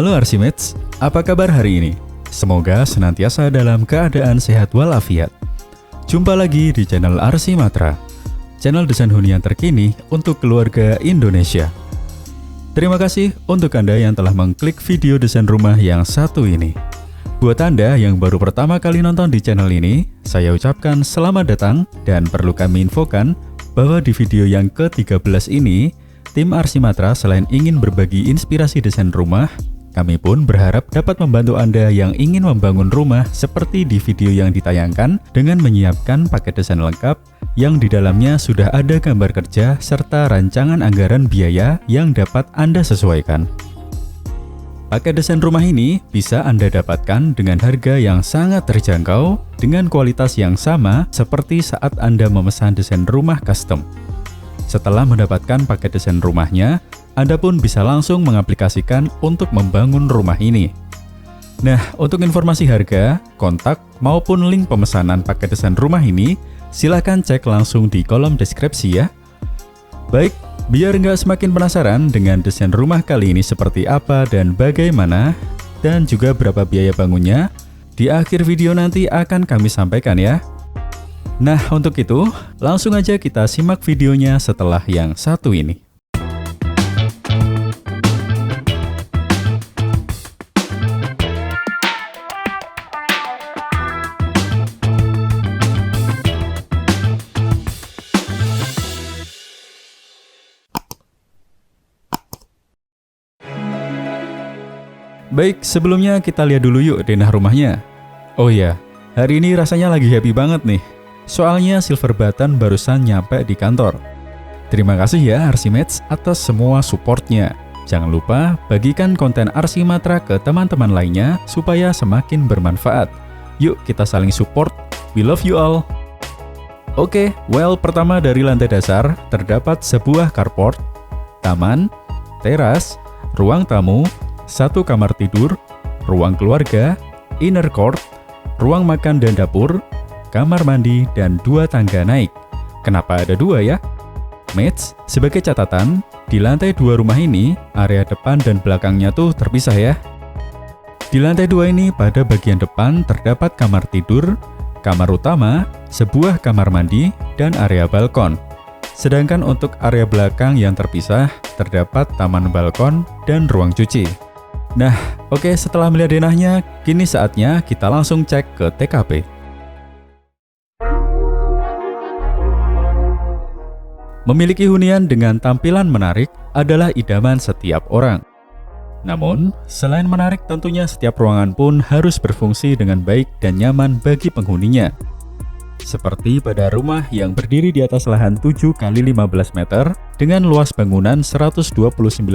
Halo Arsimates, apa kabar hari ini? Semoga senantiasa dalam keadaan sehat walafiat. Jumpa lagi di channel Arsimatra, channel desain hunian terkini untuk keluarga Indonesia. Terima kasih untuk Anda yang telah mengklik video desain rumah yang satu ini. Buat Anda yang baru pertama kali nonton di channel ini, saya ucapkan selamat datang dan perlu kami infokan bahwa di video yang ke-13 ini, tim Arsimatra selain ingin berbagi inspirasi desain rumah, kami pun berharap dapat membantu Anda yang ingin membangun rumah seperti di video yang ditayangkan dengan menyiapkan paket desain lengkap yang di dalamnya sudah ada gambar kerja serta rancangan anggaran biaya yang dapat Anda sesuaikan. Paket desain rumah ini bisa Anda dapatkan dengan harga yang sangat terjangkau dengan kualitas yang sama seperti saat Anda memesan desain rumah custom. Setelah mendapatkan paket desain rumahnya, Anda pun bisa langsung mengaplikasikan untuk membangun rumah ini. Nah, untuk informasi harga, kontak, maupun link pemesanan paket desain rumah ini, silakan cek langsung di kolom deskripsi ya. Baik, biar nggak semakin penasaran dengan desain rumah kali ini seperti apa dan bagaimana, dan juga berapa biaya bangunnya, di akhir video nanti akan kami sampaikan ya. Nah, untuk itu, langsung aja kita simak videonya setelah yang satu ini. Baik, sebelumnya kita lihat dulu yuk denah rumahnya. Oh ya, hari ini rasanya lagi happy banget nih. Soalnya Silver Button barusan nyampe di kantor. Terima kasih ya Arsimates atas semua supportnya. Jangan lupa bagikan konten Arsimatra ke teman-teman lainnya supaya semakin bermanfaat. Yuk kita saling support. We love you all. Oke, pertama dari lantai dasar terdapat sebuah carport, taman, teras, ruang tamu, satu kamar tidur, ruang keluarga, inner court, ruang makan dan dapur, kamar mandi, dan 2 tangga naik. Kenapa ada 2 ya? Mates, sebagai catatan, di lantai 2 rumah ini, area depan dan belakangnya tuh terpisah ya. Di lantai 2 ini, pada bagian depan terdapat kamar tidur, kamar utama, sebuah kamar mandi, dan area balkon. Sedangkan untuk area belakang yang terpisah, terdapat taman balkon dan ruang cuci. Nah, oke, setelah melihat denahnya, kini saatnya kita langsung cek ke TKP. Memiliki hunian dengan tampilan menarik adalah idaman setiap orang. Namun, selain menarik tentunya setiap ruangan pun harus berfungsi dengan baik dan nyaman bagi penghuninya. Seperti pada rumah yang berdiri di atas lahan 7 x 15 meter dengan luas bangunan 129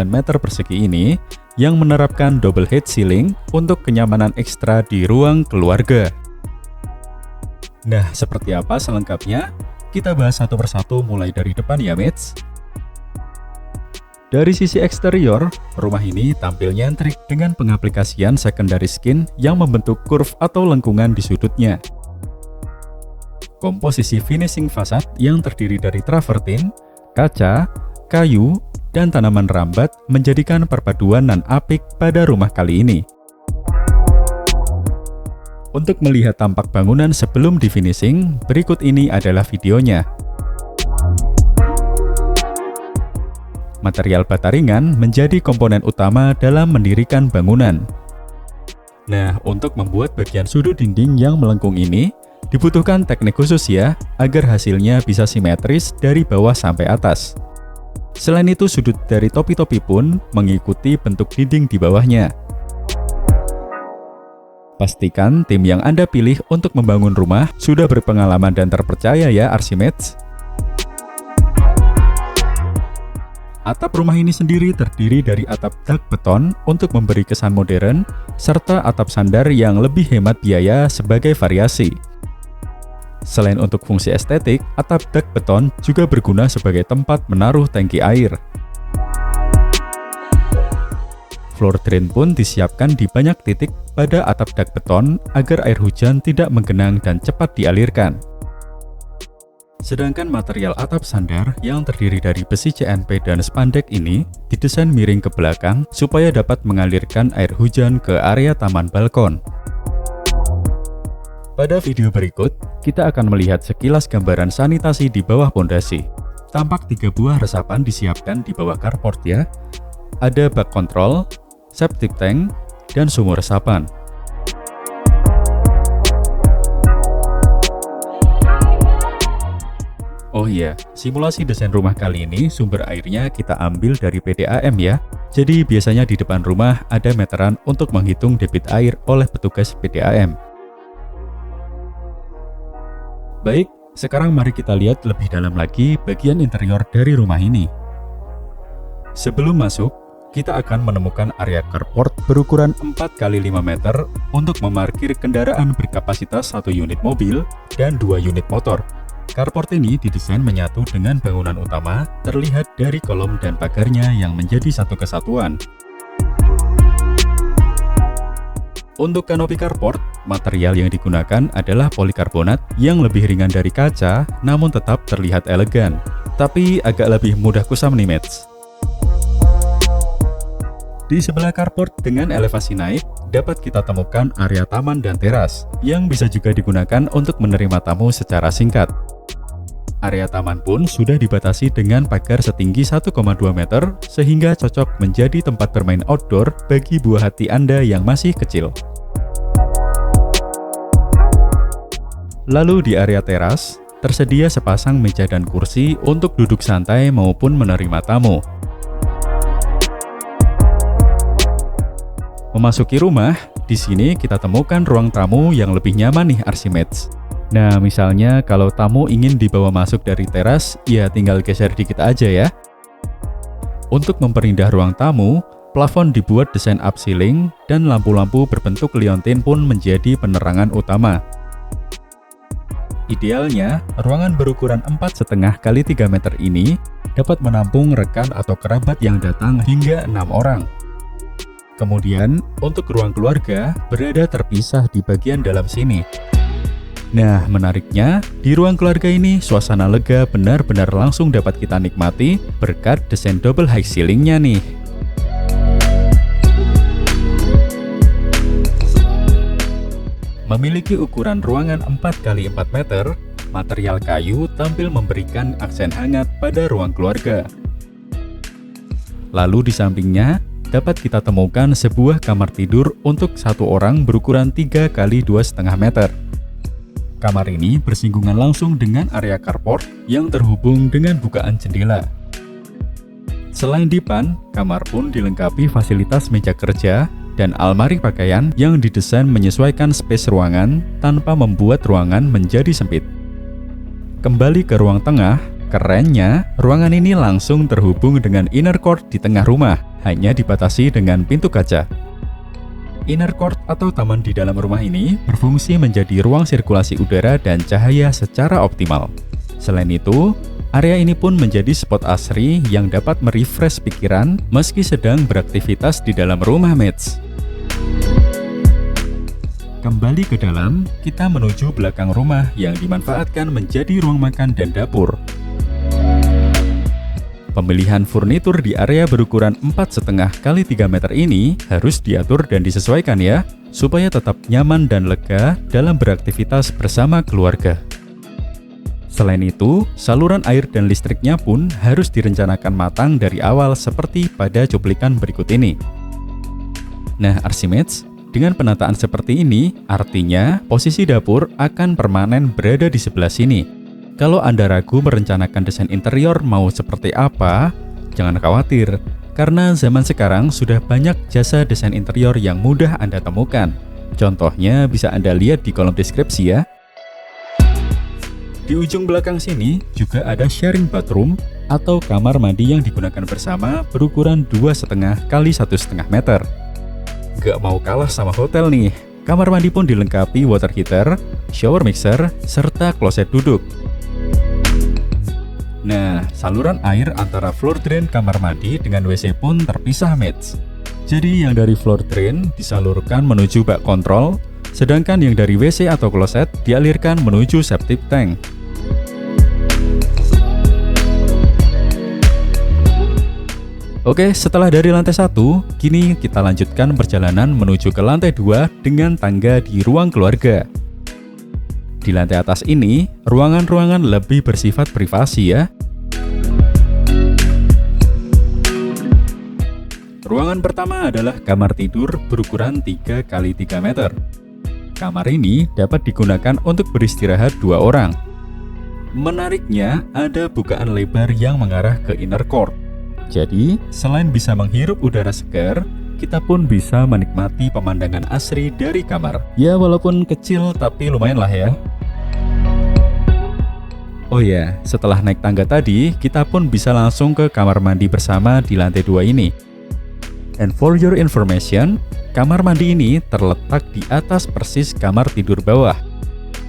meter persegi ini yang menerapkan double height ceiling untuk kenyamanan ekstra di ruang keluarga. Nah, seperti apa selengkapnya? Kita bahas satu persatu mulai dari depan ya mates. Dari sisi eksterior, rumah ini tampil nyentrik dengan pengaplikasian secondary skin yang membentuk curve atau lengkungan di sudutnya. Komposisi finishing fasad yang terdiri dari travertin, kaca, kayu, dan tanaman rambat menjadikan perpaduan nan apik pada rumah kali ini. Untuk melihat tampak bangunan sebelum di finishing, berikut ini adalah videonya. Material bata ringan menjadi komponen utama dalam mendirikan bangunan. Nah, untuk membuat bagian sudut dinding yang melengkung ini, dibutuhkan teknik khusus ya, agar hasilnya bisa simetris dari bawah sampai atas. Selain itu, sudut dari topi-topi pun mengikuti bentuk dinding di bawahnya. Pastikan tim yang Anda pilih untuk membangun rumah sudah berpengalaman dan terpercaya ya Arsimates. Atap rumah ini sendiri terdiri dari atap dak beton untuk memberi kesan modern, serta atap sandar yang lebih hemat biaya sebagai variasi. Selain untuk fungsi estetik, atap dak beton juga berguna sebagai tempat menaruh tangki air. Floor drain pun disiapkan di banyak titik pada atap dak beton agar air hujan tidak menggenang dan cepat dialirkan. Sedangkan material atap sandar yang terdiri dari besi CNP dan spandek ini didesain miring ke belakang supaya dapat mengalirkan air hujan ke area taman balkon. Pada video berikut, kita akan melihat sekilas gambaran sanitasi di bawah pondasi. Tampak 3 buah resapan disiapkan di bawah carport ya. Ada bak kontrol, septic tank, dan sumur resapan. Oh iya, simulasi desain rumah kali ini sumber airnya kita ambil dari PDAM ya. Jadi biasanya di depan rumah ada meteran untuk menghitung debit air oleh petugas PDAM. Baik, sekarang mari kita lihat lebih dalam lagi bagian interior dari rumah ini. Sebelum masuk, kita akan menemukan area carport berukuran 4x5 meter untuk memarkir kendaraan berkapasitas 1 unit mobil dan 2 unit motor. Carport ini didesain menyatu dengan bangunan utama, terlihat dari kolom dan pagarnya yang menjadi satu kesatuan. Untuk kanopi carport, material yang digunakan adalah polikarbonat yang lebih ringan dari kaca, namun tetap terlihat elegan, tapi agak lebih mudah kusam nih mates. Di sebelah carport dengan elevasi naik, dapat kita temukan area taman dan teras, yang bisa juga digunakan untuk menerima tamu secara singkat. Area taman pun sudah dibatasi dengan pagar setinggi 1,2 meter, sehingga cocok menjadi tempat bermain outdoor bagi buah hati Anda yang masih kecil. Lalu di area teras, tersedia sepasang meja dan kursi untuk duduk santai maupun menerima tamu. Memasuki rumah, di sini kita temukan ruang tamu yang lebih nyaman nih Arsimates. Nah, misalnya kalau tamu ingin dibawa masuk dari teras, ya tinggal geser dikit aja ya. Untuk memperindah ruang tamu, plafon dibuat desain upceiling dan lampu-lampu berbentuk liontin pun menjadi penerangan utama. Idealnya, ruangan berukuran 4,5 x 3 meter ini dapat menampung rekan atau kerabat yang datang hingga 6 orang. Kemudian, untuk ruang keluarga berada terpisah di bagian dalam sini. Nah, menariknya, di ruang keluarga ini suasana lega benar-benar langsung dapat kita nikmati berkat desain double high ceilingnya nih. Memiliki ukuran ruangan 4x4 meter, material kayu tampil memberikan aksen hangat pada ruang keluarga. Lalu di sampingnya, dapat kita temukan sebuah kamar tidur untuk 1 orang berukuran 3x2,5 meter. Kamar ini bersinggungan langsung dengan area carport yang terhubung dengan bukaan jendela. Selain dipan, kamar pun dilengkapi fasilitas meja kerja dan almari pakaian yang didesain menyesuaikan space ruangan tanpa membuat ruangan menjadi sempit. Kembali ke ruang tengah, kerennya ruangan ini langsung terhubung dengan inner court di tengah rumah, hanya dibatasi dengan pintu kaca. Inner court atau taman di dalam rumah ini berfungsi menjadi ruang sirkulasi udara dan cahaya secara optimal. Selain itu, area ini pun menjadi spot asri yang dapat merefresh pikiran meski sedang beraktivitas di dalam rumah mates. Kembali ke dalam, kita menuju belakang rumah yang dimanfaatkan menjadi ruang makan dan dapur. Pemilihan furnitur di area berukuran 4,5 x 3 meter ini harus diatur dan disesuaikan ya, supaya tetap nyaman dan lega dalam beraktivitas bersama keluarga. Selain itu, saluran air dan listriknya pun harus direncanakan matang dari awal seperti pada cuplikan berikut ini. Nah, Arsimates, dengan penataan seperti ini, artinya posisi dapur akan permanen berada di sebelah sini. Kalau Anda ragu merencanakan desain interior mau seperti apa, jangan khawatir, karena zaman sekarang sudah banyak jasa desain interior yang mudah Anda temukan. Contohnya bisa Anda lihat di kolom deskripsi ya. Di ujung belakang sini juga ada sharing bathroom atau kamar mandi yang digunakan bersama berukuran 2,5 x 1,5 meter. Gak mau kalah sama hotel nih, kamar mandi pun dilengkapi water heater, shower mixer, serta kloset duduk. Nah, saluran air antara floor drain kamar mandi dengan WC pun terpisah mates. Jadi yang dari floor drain disalurkan menuju bak kontrol, sedangkan yang dari WC atau kloset dialirkan menuju septic tank. Oke, setelah dari lantai 1, kini kita lanjutkan perjalanan menuju ke lantai 2 dengan tangga di ruang keluarga. Di lantai atas ini, ruangan-ruangan lebih bersifat privasi ya. Ruangan pertama adalah kamar tidur berukuran 3 x 3 meter. Kamar ini dapat digunakan untuk beristirahat 2 orang. Menariknya, ada bukaan lebar yang mengarah ke inner court. Jadi, selain bisa menghirup udara segar, kita pun bisa menikmati pemandangan asri dari kamar. Ya, walaupun kecil tapi lumayan lah ya. Oh ya, setelah naik tangga tadi, kita pun bisa langsung ke kamar mandi bersama di lantai 2 ini. And for your information, kamar mandi ini terletak di atas persis kamar tidur bawah.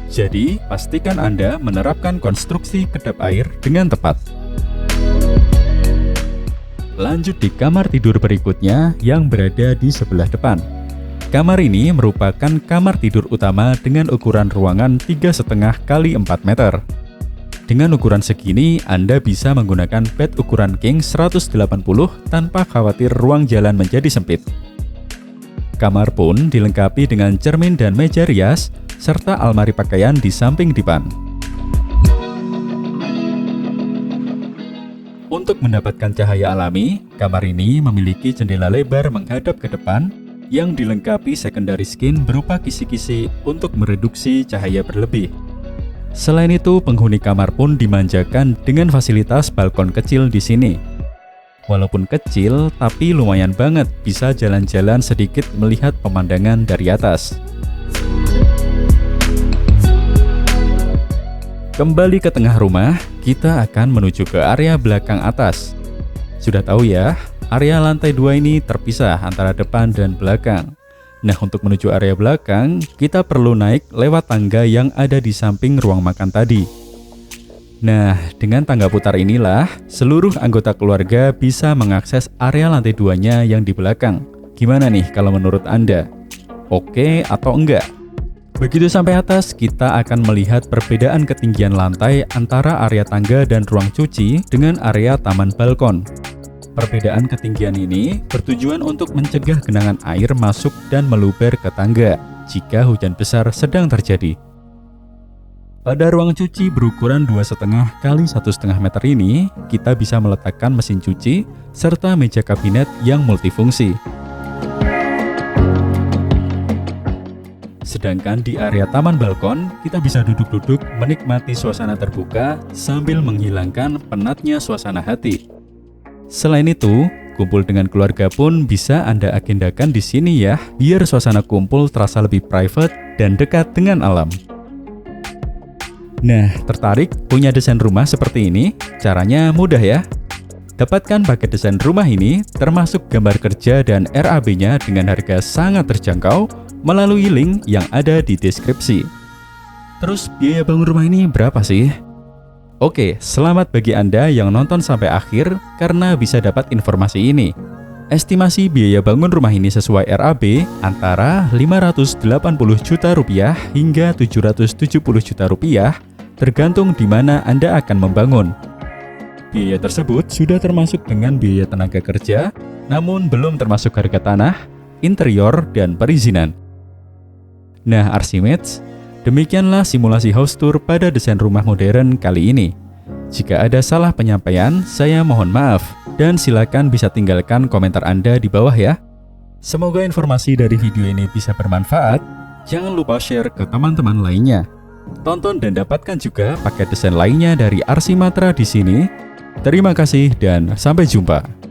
Jadi, pastikan Anda menerapkan konstruksi kedap air dengan tepat. Lanjut di kamar tidur berikutnya yang berada di sebelah depan. Kamar ini merupakan kamar tidur utama dengan ukuran ruangan 3,5 x 4 meter. Dengan ukuran segini, Anda bisa menggunakan bed ukuran king 180 tanpa khawatir ruang jalan menjadi sempit. Kamar pun dilengkapi dengan cermin dan meja rias, serta almari pakaian di samping dipan. Untuk mendapatkan cahaya alami, kamar ini memiliki jendela lebar menghadap ke depan yang dilengkapi secondary skin berupa kisi-kisi untuk mereduksi cahaya berlebih. Selain itu, penghuni kamar pun dimanjakan dengan fasilitas balkon kecil di sini. Walaupun kecil, tapi lumayan banget bisa jalan-jalan sedikit melihat pemandangan dari atas. Kembali ke tengah rumah, kita akan menuju ke area belakang atas. Sudah tahu ya, area lantai 2 ini terpisah antara depan dan belakang. Nah, untuk menuju area belakang, kita perlu naik lewat tangga yang ada di samping ruang makan tadi. Nah, dengan tangga putar inilah, seluruh anggota keluarga bisa mengakses area lantai 2-nya yang di belakang. Gimana nih kalau menurut Anda? Oke atau enggak? Begitu sampai atas, kita akan melihat perbedaan ketinggian lantai antara area tangga dan ruang cuci dengan area taman balkon. Perbedaan ketinggian ini bertujuan untuk mencegah genangan air masuk dan meluber ke tangga jika hujan besar sedang terjadi. Pada ruang cuci berukuran 2,5 x 1,5 meter ini, kita bisa meletakkan mesin cuci serta meja kabinet yang multifungsi. Sedangkan di area taman balkon, kita bisa duduk-duduk menikmati suasana terbuka sambil menghilangkan penatnya suasana hati. Selain itu, kumpul dengan keluarga pun bisa Anda agendakan di sini ya, biar suasana kumpul terasa lebih private dan dekat dengan alam. Nah, tertarik punya desain rumah seperti ini? Caranya mudah ya. Dapatkan paket desain rumah ini, termasuk gambar kerja dan RAB-nya dengan harga sangat terjangkau, melalui link yang ada di deskripsi. Terus biaya bangun rumah ini berapa sih? Oke, selamat bagi Anda yang nonton sampai akhir karena bisa dapat informasi ini. Estimasi biaya bangun rumah ini sesuai RAB antara 580 juta rupiah hingga 770 juta rupiah, tergantung di mana Anda akan membangun. Biaya tersebut sudah termasuk dengan biaya tenaga kerja, namun belum termasuk harga tanah, interior, dan perizinan. Nah, Arsimates, demikianlah simulasi house tour pada desain rumah modern kali ini. Jika ada salah penyampaian, saya mohon maaf, dan silakan bisa tinggalkan komentar Anda di bawah ya. Semoga informasi dari video ini bisa bermanfaat. Jangan lupa share ke teman-teman lainnya. Tonton dan dapatkan juga paket desain lainnya dari Arsimatra di sini. Terima kasih dan sampai jumpa.